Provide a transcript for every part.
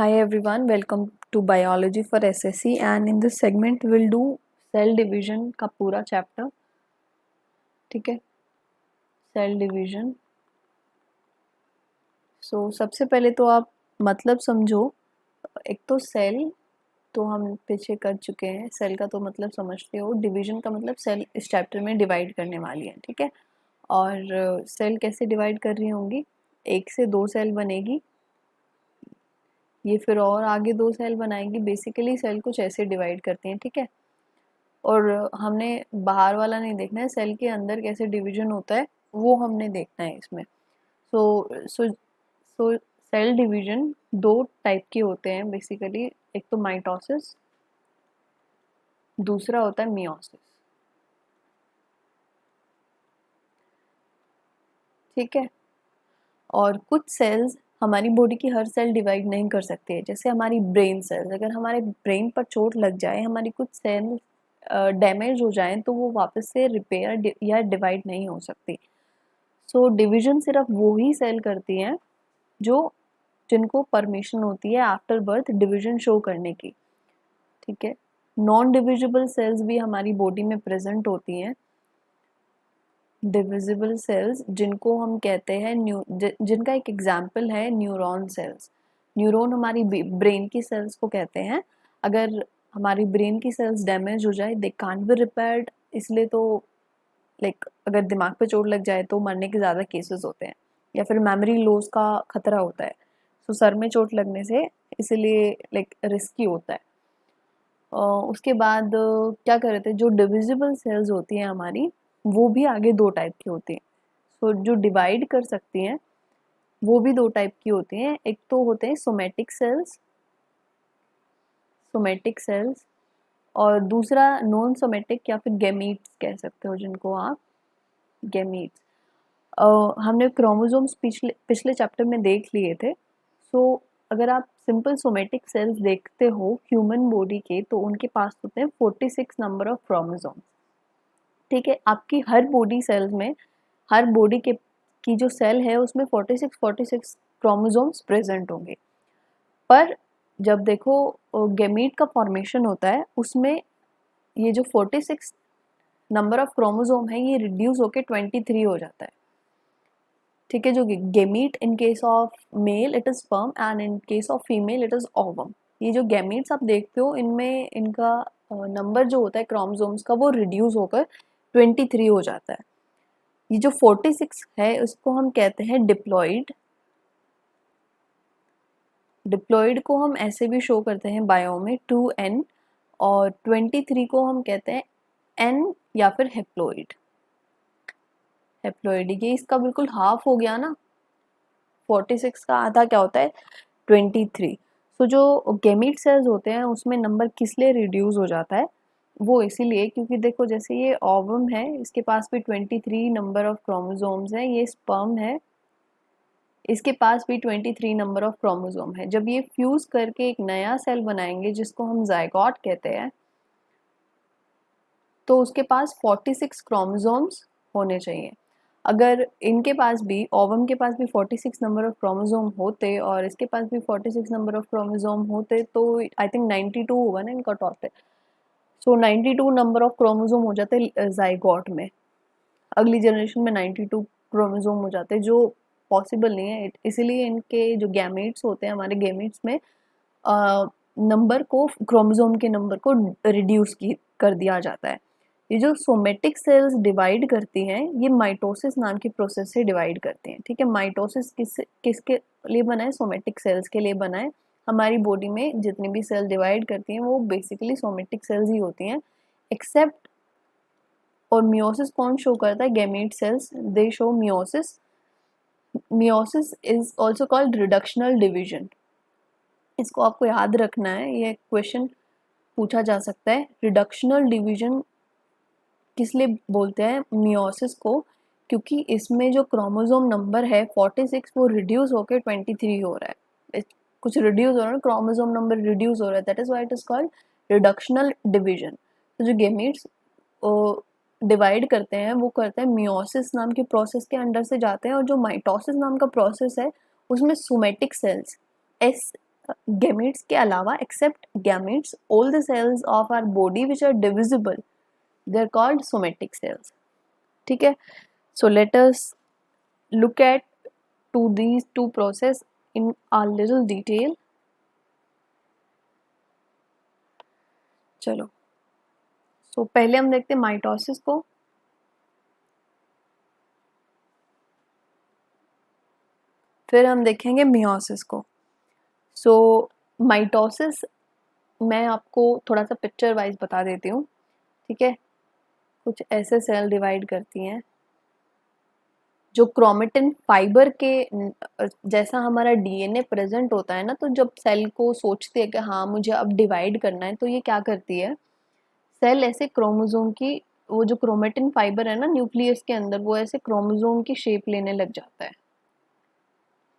Hi everyone, welcome to Biology for SSC, and in this segment we'll do cell division का पूरा chapter. ठीक है, cell division. So सबसे पहले तो आप मतलब समझो. एक तो सेल तो हम पीछे कर चुके हैं, सेल का तो मतलब समझते हो. डिवीजन का मतलब सेल इस चैप्टर में डिवाइड करने वाली है. ठीक है, और सेल कैसे डिवाइड कर रही होंगी, एक से दो सेल बनेगी, ये फिर और आगे दो सेल बनाएगी. बेसिकली सेल कुछ ऐसे डिवाइड करती हैं. ठीक है, और हमने बाहर वाला नहीं देखना है, सेल के अंदर कैसे डिवीजन होता है वो हमने देखना है इसमें. सो सेल डिवीजन दो टाइप के होते हैं बेसिकली. एक तो माइटोसिस, दूसरा होता है मियोसिस. ठीक है, और कुछ सेल्स हमारी बॉडी की हर सेल डिवाइड नहीं कर सकती है. जैसे हमारी ब्रेन सेल्स, अगर हमारे ब्रेन पर चोट लग जाए, हमारी कुछ सेल डैमेज हो जाए, तो वो वापस से रिपेयर या डिवाइड नहीं हो सकती. सो डिवीजन सिर्फ वो ही सेल करती हैं जो जिनको परमिशन होती है आफ्टर बर्थ डिवीजन शो करने की. ठीक है, नॉन डिविजिबल सेल्स भी हमारी बॉडी में प्रेजेंट होती हैं. डिविजिबल सेल्स जिनको हम कहते हैं जिनका एक एग्जाम्पल है न्यूरॉन सेल्स. न्यूरॉन हमारी ब्रेन की सेल्स को कहते हैं. अगर हमारी ब्रेन की सेल्स डैमेज हो जाए, दे कांट बी रिपेयर्ड. इसलिए तो अगर दिमाग पे चोट लग जाए तो मरने के ज़्यादा केसेस होते हैं, या फिर मेमोरी लॉस का खतरा होता है. सो सर में चोट लगने से इसलिए रिस्की होता है. उसके बाद क्या कर रहे थे, जो डिविजिबल सेल्स होती हैं हमारी, वो भी आगे दो टाइप की होती हैं. सो जो डिवाइड कर सकती हैं वो भी दो टाइप की होती हैं. एक तो होते हैं सोमेटिक सेल्स, और दूसरा नॉन सोमेटिक या फिर गैमीट्स कह सकते हो जिनको आप, गैमीट्स. हमने क्रोमोसोम्स पिछले चैप्टर में देख लिए थे. सो अगर आप सिंपल सोमेटिक सेल्स देखते हो ह्यूमन बॉडी के, तो उनके पास होते हैं 46 नंबर ऑफ क्रोमोसोम्स. ठीक है, आपकी हर बॉडी सेल्स में, हर बॉडी के की जो सेल है उसमें 46 क्रोमोसोम्स प्रेजेंट होंगे. पर जब देखो गैमीट का फॉर्मेशन होता है, उसमें ये जो 46 नंबर ऑफ क्रोमोसोम है ये रिड्यूस होके 23 हो जाता है. ठीक है, जो gamete in case of male it is sperm, and in case of female it is ovum. ये जो गैमीट्स आप देखते हो, इनमें इनका नंबर जो होता है क्रोमोसोम्स का, वो रिड्यूस होकर 23 हो जाता है. ये जो 46 है उसको हम कहते हैं डिप्लॉइड. डिप्लॉइड को हम ऐसे भी शो करते हैं बायो में 2n, और 23 को हम कहते हैं n या फिर हेप्लॉइड. ये इसका बिल्कुल हाफ हो गया ना. 46 का आधा क्या होता है, 23. सो जो गैमीट सेल्स होते हैं उसमें नंबर किस लिए रिड्यूस हो जाता है, वो इसीलिए क्योंकि देखो जैसे ये ओवम है, इसके पास भी 23 नंबर ऑफ क्रोमोसोम्स हैं. ये स्पर्म है, इसके पास भी 23 नंबर ऑफ क्रोमोसोम है. जब ये फ्यूज करके एक नया सेल बनाएंगे जिसको हम जायगोट कहते हैं, तो उसके पास 46 क्रोमोसोम्स होने चाहिए. अगर इनके पास भी, ओवम के पास भी 46 नंबर ऑफ क्रोमोसोम होते और इसके पास भी 46 नंबर ऑफ क्रोमोसोम होते, तो आई थिंक 92 होगा ना इनका total. So 92 number of chromosome हो जाते जायगोट में. अगली जनरेशन में 92 क्रोमोसोम हो जाते, जो पॉसिबल नहीं है. इसीलिए इनके जो गैमेट्स होते हैं, हमारे गैमेट्स में नंबर को, क्रोमोसोम के नंबर को रिड्यूस कर दिया जाता है. ये जो सोमेटिक सेल्स डिवाइड करती हैं, ये माइटोसिस नाम की प्रोसेस से डिवाइड करती हैं. ठीक है, माइटोसिस किसके लिए बना है, सोमेटिक सेल्स के लिए बना है. हमारी बॉडी में जितनी भी सेल डिवाइड करती हैं वो बेसिकली सोमेटिक सेल्स ही होती हैं, एक्सेप्ट. और मियोसिस कौन शो करता है, gamete cells, they show meiosis. Meiosis is also called reductional division. इसको आपको याद रखना है, ये क्वेश्चन पूछा जा सकता है. रिडक्शनल डिवीजन किस लिए बोलते हैं मियोसिस को, क्योंकि इसमें जो क्रोमोसोम नंबर है 46 वो रिड्यूस होकर 23 हो रहा है. कुछ रिड्यूस हो रहा है, क्रोमोसोम नंबर रिड्यूस हो रहा है, that is why it is called reductional division. तो जो गैमीट्स डिवाइड करते हैं वो करते हैं मियोसिस नाम की प्रोसेस के अंडर से जाते हैं. और जो माइटोसिस नाम का प्रोसेस है उसमें सोमेटिक सेल्स, गैमेट्स के अलावा, except gametes, all the cells of our body which are divisible, they are called somatic cells. ठीक है, so let us look at to these two process in a little detail. चलो, सो पहले हम देखते हैं mitosis को। फिर हम देखेंगे मियोसिस को। सो माइटोसिस मैं आपको थोड़ा सा पिक्चर वाइज बता देती हूँ। ठीक है, कुछ ऐसे सेल डिवाइड करती हैं जो क्रोमेटिन फाइबर के जैसा हमारा डीएनए प्रेजेंट होता है ना, तो जब सेल को सोचती है कि हाँ मुझे अब डिवाइड करना है, तो ये क्या करती है, सेल ऐसे क्रोमोसोम की, वो जो क्रोमेटिन फाइबर है ना न्यूक्लियस के अंदर, वो ऐसे क्रोमोसोम की शेप लेने लग जाता है।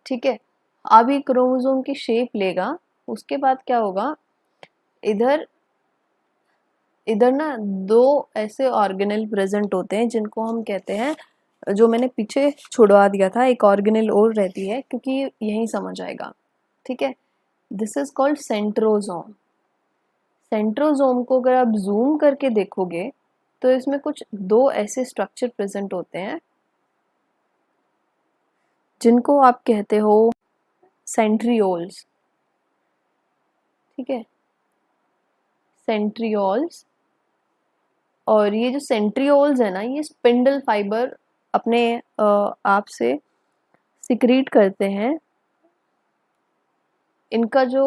ठीक है, अब ये क्रोमोसोम की शेप लेगा, उसके बाद क्या होगा, इधर इधर ना दो ऐसे ऑर्गेनेल प्रेजेंट होते हैं जिनको हम कहते हैं, जो मैंने पीछे छुड़वा दिया था, एक ऑर्गेनेल और रहती है क्योंकि यही समझ आएगा। ठीक है, this is called centrosome. Centrosome को अगर आप जूम करके देखोगे तो इसमें कुछ दो ऐसे स्ट्रक्चर प्रेजेंट होते हैं जिनको आप कहते हो सेंट्रियोल्स। ठीक है, सेंट्रियोल्स। और ये जो सेंट्रियोल्स है ना, ये स्पिंडल फाइबर अपने आप से सिक्रीट करते हैं। इनका जो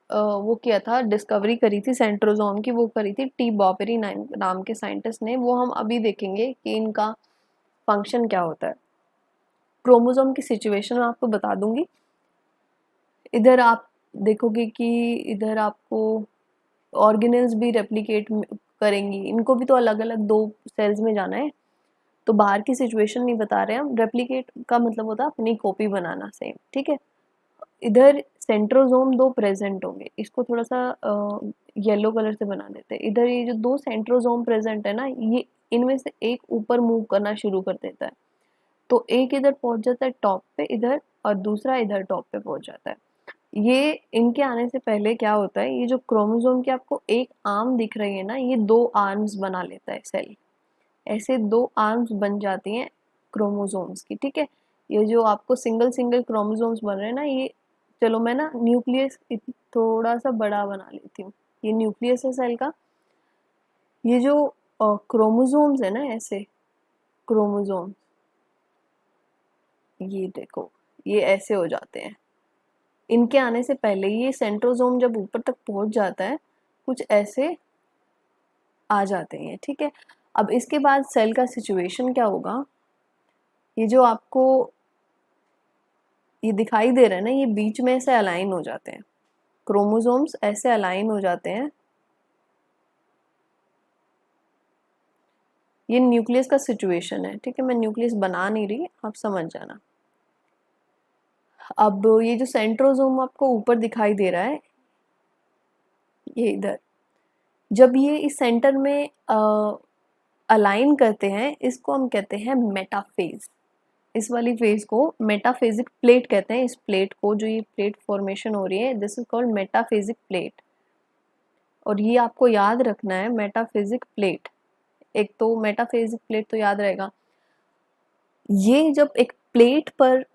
वो किया था, डिस्कवरी करी थी सेंट्रोजोम की, वो करी थी टी बॉपेरी नाम के साइंटिस्ट ने। वो हम अभी देखेंगे कि इनका फंक्शन क्या होता है। क्रोमोसोम की सिचुएशन मैं आपको बता दूंगी। इधर आप देखोगे कि इधर आपको ऑर्गेनेल्स भी रेप्लिकेट करेंगी, इनको भी तो अलग अलग दो सेल्स में जाना है, तो बाहर की सिचुएशन नहीं बता रहे हम। रेप्लिकेट का मतलब होता है अपनी कॉपी बनाना, सेम। ठीक है, इधर सेंट्रोजोम दो प्रेजेंट होंगे, इसको थोड़ा सा येलो कलर से बना देते हैं। इधर ये जो दो सेंट्रोजोम प्रेजेंट है ना, ये इनमें से एक ऊपर मूव करना शुरू कर देता है, तो एक इधर पहुंच जाता है टॉप पे इधर, और दूसरा इधर टॉप पे पहुंच जाता है। ये इनके आने से पहले क्या होता है, ये जो क्रोमोसोम की आपको एक आर्म दिख रही है ना, ये दो आर्म्स बना लेता है सेल। ऐसे दो आर्म्स बन जाती हैं क्रोमोसोम्स की। ठीक है, ये जो आपको सिंगल सिंगल क्रोमोसोम्स बन रहे हैं ना, ये, चलो मैं ना न्यूक्लियस थोड़ा सा बड़ा बना लेती हूँ। ये न्यूक्लियस है सेल का। ये जो क्रोमोसोम्स है ना, ऐसे क्रोमोसोम, ये देखो, ये ऐसे हो जाते हैं। इनके आने से पहले ये सेंट्रोजोम जब ऊपर तक पहुंच जाता है, कुछ ऐसे आ जाते हैं। ठीक है, अब इसके बाद सेल का सिचुएशन क्या होगा, ये जो आपको ये दिखाई दे रहा है ना, ये बीच में ऐसे अलाइन हो जाते हैं, क्रोमोसोम्स ऐसे अलाइन हो जाते हैं। ये न्यूक्लियस का सिचुएशन है। ठीक है, मैं न्यूक्लियस बना नहीं रही, आप समझ जाना। अब ये जो सेंट्रोजोम आपको ऊपर दिखाई दे रहा है, ये इधर, जब ये इस सेंटर में अलाइन करते हैं, इसको हम कहते हैं मेटाफेज। इस वाली फेज को मेटाफेजिक प्लेट कहते हैं। इस प्लेट को, जो ये प्लेट फॉर्मेशन हो रही है, this is called metaphasic plate. और ये आपको याद रखना है, मेटाफेजिक प्लेट। एक तो मेटाफेजिक प्लेट तो याद रहेगा। ये जब एक प्लेट पर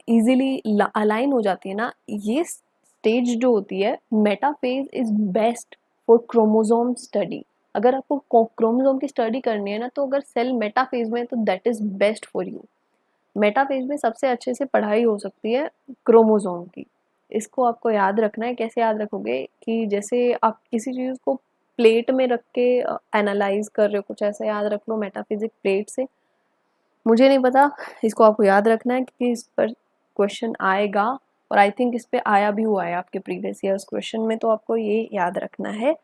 इजीली अलाइन हो जाती है ना, ये स्टेज जो होती है, metaphase is best for chromosome study. अगर आपको क्रोमोसोम की स्टडी करनी है ना, तो अगर सेल मेटाफेज में है तो that is best for you. Metaphase में सबसे अच्छे से पढ़ाई हो सकती है क्रोमोसोम की। इसको आपको याद रखना है। कैसे याद रखोगे, कि जैसे आप किसी चीज़ को प्लेट में रख के एनालाइज कर रहे हो, कुछ ऐसा याद रख लो मेटाफिजिक प्लेट से। मुझे नहीं पता, इसको आपको याद रखना है क्योंकि इस पर क्वेश्चन आएगा, और आई थिंक इस पे आया भी हुआ है आपके प्रीवियस ईयर्स क्वेश्चन में, तो आपको ये याद रखना है,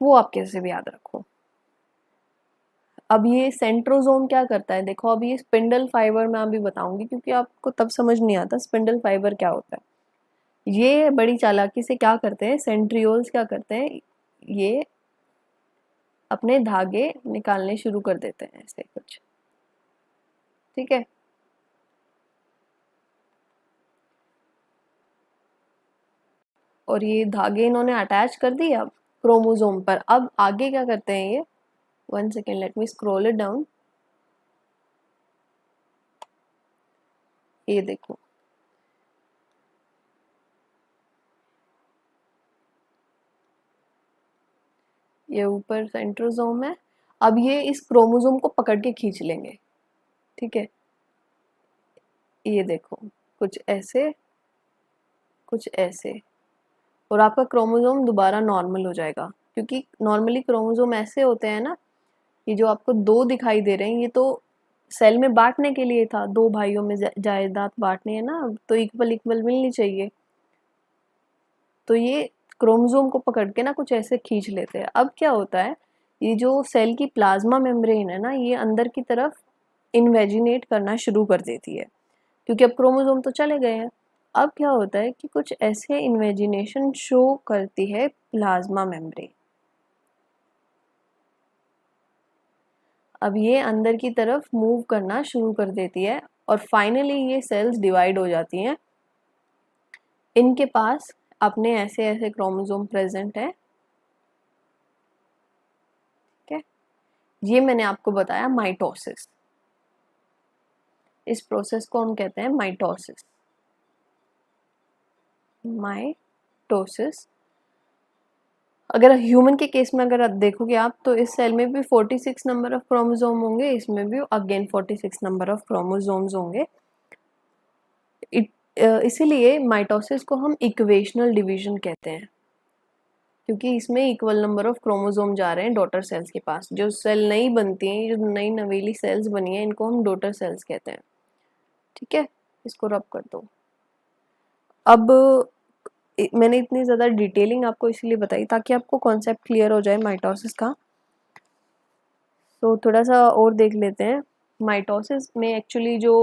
वो आप कैसे भी याद रखो। अब ये सेंट्रोजोम क्या करता है, देखो, अब ये स्पिंडल फाइबर मैं अभी बताऊंगी क्योंकि आपको तब समझ नहीं आता स्पिंडल फाइबर क्या होता है। ये बड़ी चालाकी से क्या करते हैं, सेंट्रियोल्स क्या करते हैं, ये अपने धागे निकालने शुरू कर देते हैं, ऐसे कुछ। ठीक है, और ये धागे इन्होंने अटैच कर दिए अब क्रोमोसोम पर। अब आगे क्या करते हैं ये, 1 second, let me scroll it down. ये देखो, ये ऊपर सेंट्रोसोम है। अब ये इस क्रोमोसोम को पकड़ के खींच लेंगे, ठीक है। ये देखो, कुछ ऐसे कुछ ऐसे, और आपका क्रोमोसोम दोबारा नॉर्मल हो जाएगा। क्योंकि नॉर्मली क्रोमोसोम ऐसे होते हैं ना, ये जो आपको दो दिखाई दे रहे हैं, ये तो सेल में बांटने के लिए था, दो भाइयों में जायदाद बांटनी है ना, तो इक्वल इक्वल मिलनी चाहिए। तो ये क्रोमोसोम को पकड़ के ना कुछ ऐसे खींच लेते हैं। अब क्या होता है, ये जो सेल की प्लाज्मा मेम्ब्रेन है ना, ये अंदर की तरफ इन्वेजिनेट करना शुरू कर देती है, क्योंकि अब क्रोमोसोम तो चले गए हैं। अब क्या होता है कि कुछ ऐसे इन्वेजिनेशन शो करती है प्लाज्मा मेम्ब्रेन। अब ये अंदर की तरफ मूव करना शुरू कर देती है और फाइनली ये सेल्स डिवाइड हो जाती हैं। इनके पास अपने ऐसे ऐसे क्रोमोसोम प्रेजेंट है, ठीक है। ये मैंने आपको बताया माइटोसिस। इस प्रोसेस को हम कहते हैं माइटोसिस। माइटोसिस। अगर ह्यूमन के केस में अगर आप देखोगे आप, तो इस सेल में भी 46 नंबर ऑफ क्रोमोसोम होंगे, इसमें भी अगेन 46 नंबर ऑफ क्रोमोसोम्स होंगे। इसीलिए माइटोसिस को हम इक्वेशनल डिवीजन कहते हैं, क्योंकि इसमें इक्वल नंबर ऑफ क्रोमोसोम जा रहे हैं डॉटर सेल्स के पास। जो सेल नई बनती हैं, जो नई नवेली सेल्स बनी हैं, इनको हम डॉटर सेल्स कहते हैं, ठीक है। इसको रब कर दो। अब मैंने इतनी ज़्यादा डिटेलिंग आपको इसीलिए बताई ताकि आपको कॉन्सेप्ट क्लियर हो जाए माइटोसिस का। तो थोड़ा सा और देख लेते हैं। माइटोसिस में एक्चुअली जो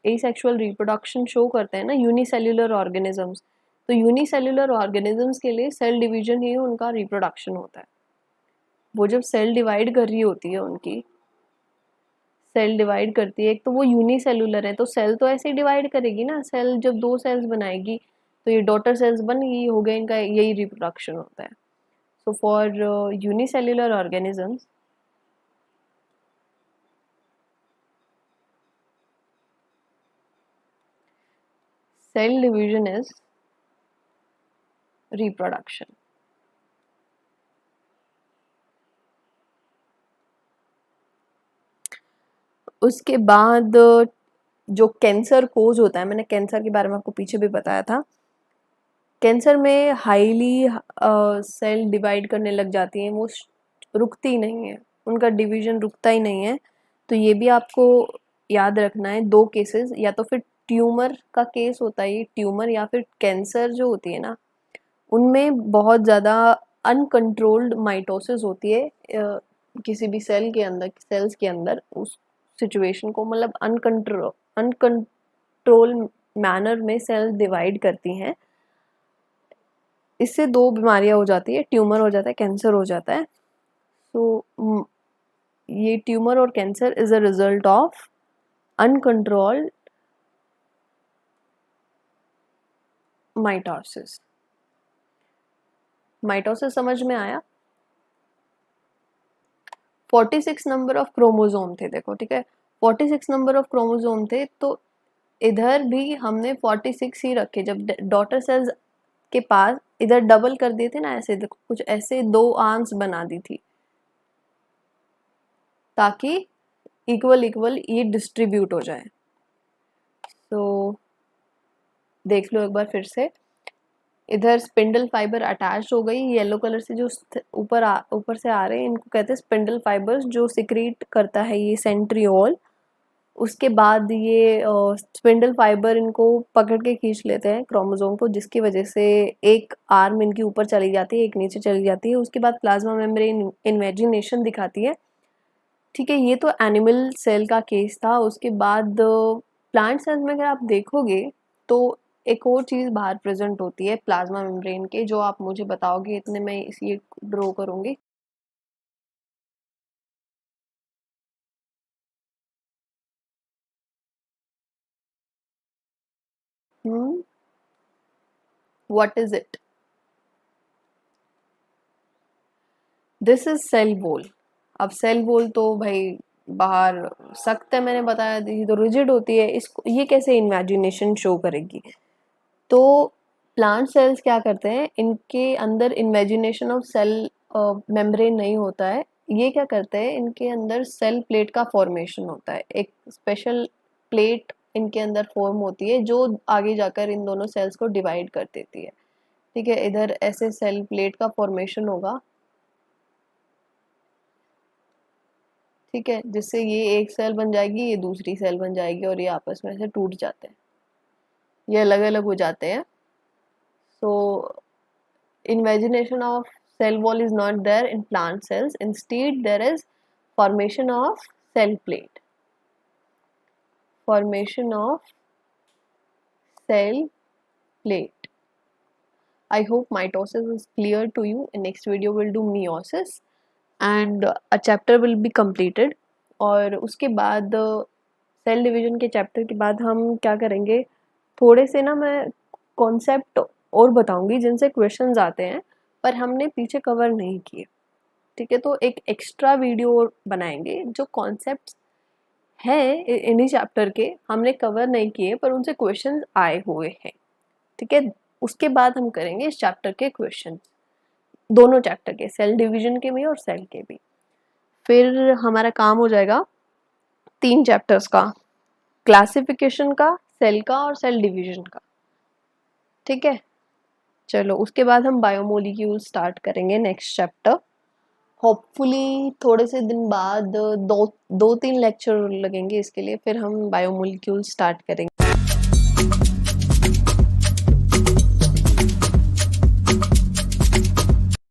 एसेक्सुअल रिप्रोडक्शन शो करते हैं ना यूनिसेल्युलर ऑर्गेनिजम्स, तो यूनिसेल्युलर ऑर्गेनिजम्स के लिए सेल डिवीजन ही उनका रिप्रोडक्शन होता है। वो जब सेल डिवाइड कर रही होती है, उनकी सेल डिवाइड करती है, एक तो वो यूनिसेल्युलर है, तो सेल तो ऐसे ही डिवाइड करेगी ना। सेल जब दो सेल्स बनाएगी तो ये डॉटर सेल्स बन गई, हो गए, इनका यही रिप्रोडक्शन होता है। So for unicellular organisms, cell division is reproduction. उसके बाद जो कैंसर कोज होता है, मैंने कैंसर के बारे में आपको पीछे भी बताया था। कैंसर में हाईली सेल डिवाइड करने लग जाती हैं, वो रुकती नहीं है, उनका डिवीजन रुकता ही नहीं है। तो ये भी आपको याद रखना है। दो केसेस, या तो फिर ट्यूमर का केस होता है, ये ट्यूमर या फिर कैंसर जो होती है ना, उनमें बहुत ज़्यादा अनकंट्रोल्ड माइटोसिस होती है। किसी भी सेल के अंदर, सेल्स के अंदर उस सिचुएशन को, मतलब अनकंट्रोल मैनर में सेल्स डिवाइड करती हैं। इससे दो बीमारियां हो जाती है, ट्यूमर हो जाता है, कैंसर हो जाता है। तो ये ट्यूमर और cancer is a result of uncontrolled mitosis. Mitosis समझ में आया? 46 नंबर ऑफ क्रोमोसोम थे, देखो, ठीक है। 46 नंबर ऑफ क्रोमोसोम थे, तो इधर भी हमने 46 ही रखे। जब डॉटर सेल्स के पास इधर डबल कर दिए थे ना, ऐसे देखो, कुछ ऐसे दो आर्म्स बना दी थी, ताकि इक्वल इक्वल ये डिस्ट्रीब्यूट हो जाए। तो देख लो एक बार फिर से, इधर स्पिंडल फाइबर अटैच हो गई, येलो कलर से जो ऊपर से आ रहे हैं, इनको कहते हैं स्पिंडल फाइबर्स, जो सिक्रीट करता है ये सेंट्रियोल। उसके बाद ये स्पिंडल फाइबर इनको पकड़ के खींच लेते हैं क्रोमोसोम को, जिसकी वजह से एक आर्म इनकी ऊपर चली जाती है, एक नीचे चली जाती है। उसके बाद प्लाज्मा मेम्ब्रेन इन्वेजिनेशन दिखाती है, ठीक है। ये तो एनिमल सेल का केस था। उसके बाद प्लांट सेल्स में अगर आप देखोगे तो एक और चीज़ बाहर प्रेजेंट होती है प्लाज्मा मेम्ब्रेन के, जो आप मुझे बताओगे, इतने मैं इसी ड्रॉ करूँगी। What is it? This is cell wall. अब सेल वॉल तो भाई बाहर सख्त है, मैंने बताया थी, तो रिजिड होती है, इसको ये कैसे इमेजिनेशन शो करेगी। तो प्लांट सेल्स क्या करते हैं, इनके अंदर इमेजिनेशन ऑफ सेल मेम्ब्रेन नहीं होता है। ये क्या करते हैं, इनके अंदर सेल प्लेट का फॉर्मेशन होता है, एक स्पेशल प्लेट इनके अंदर फॉर्म होती है जो आगे जाकर इन दोनों सेल्स को डिवाइड कर देती है। ठीक है, इधर ऐसे सेल प्लेट का फॉर्मेशन होगा, ठीक है, जिससे ये एक सेल बन जाएगी, ये दूसरी सेल बन जाएगी, और ये आपस में से टूट जाते हैं, ये अलग अलग हो जाते हैं। सो imagination of cell wall is not there in plant cells. Instead, there is formation of cell plate. Formation of cell plate. I hope mitosis is clear to you. In next video, we'll do meiosis and a chapter will be completed. और उसके बाद cell division के chapter के बाद हम क्या करेंगे, थोड़े से ना मैं कॉन्सेप्ट और बताऊंगी जिनसे क्वेश्चंस आते हैं पर हमने पीछे कवर नहीं किए। ठीक है, तो एक एक्स्ट्रा वीडियो बनाएंगे जो कॉन्सेप्ट्स हैं इन्हीं चैप्टर के हमने कवर नहीं किए पर उनसे क्वेश्चंस आए हुए हैं। ठीक है, उसके बाद हम करेंगे इस चैप्टर के क्वेश्चन, दोनों चैप्टर के, सेल डिवीजन के भी और सेल के भी। फिर हमारा काम हो जाएगा 3 चैप्टर्स का, क्लासिफिकेशन का, सेल का और सेल डिवीजन का। ठीक है, चलो उसके बाद हम बायोमोलिक्यूल स्टार्ट करेंगे नेक्स्ट चैप्टर। होपफुली थोड़े से दिन बाद 2-3 लेक्चर लगेंगे इसके लिए, फिर हम बायोमोलिक्यूल स्टार्ट करेंगे।